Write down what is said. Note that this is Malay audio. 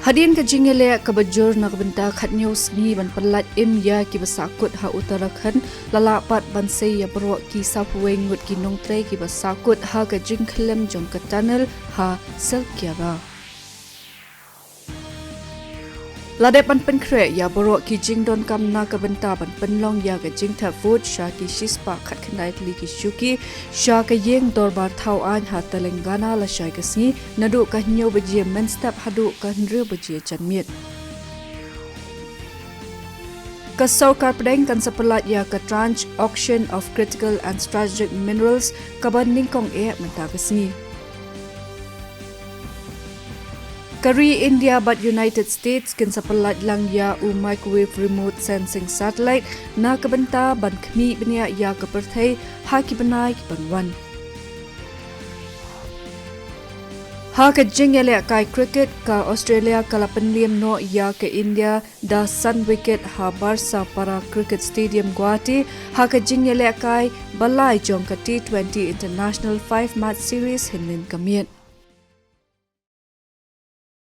Hadin ka jingele ka bajur na kabenta khat news ni ban palat ya ki basakut ha Uttarakhand lalapat bansei ya bro ki sapweng ngut ki nongtre ki basakut ha ka jingklem jong ka tunnel ha selkyara Lade pan pen kre ya boro ki jing don kam na ka benta ban pen long ya ga jing tha food sha ki shispa khat khnai tli ki shuki sha ka yeng dorbar thau an ha Telangana la shai ka si nadu ka nyo baje men step hadu ka nre baje chanmiet ka saukar pedeng kan sapalat ya ka tranche auction of critical and strategic minerals ka ban ningkong menta ka si Kari India but United States kin sapalat lang ya u microwave remote sensing satellite na kabenta ban khmi bnia ya ka perthai ha ki banai ki banwan ha ka jingele kai cricket ka Australia kalapan liam no ya ka India da sun wicket ha Barsa para cricket stadium Guwahati ha ka jingele kai balai jong ka T20 international 5 match series hinmin kamiet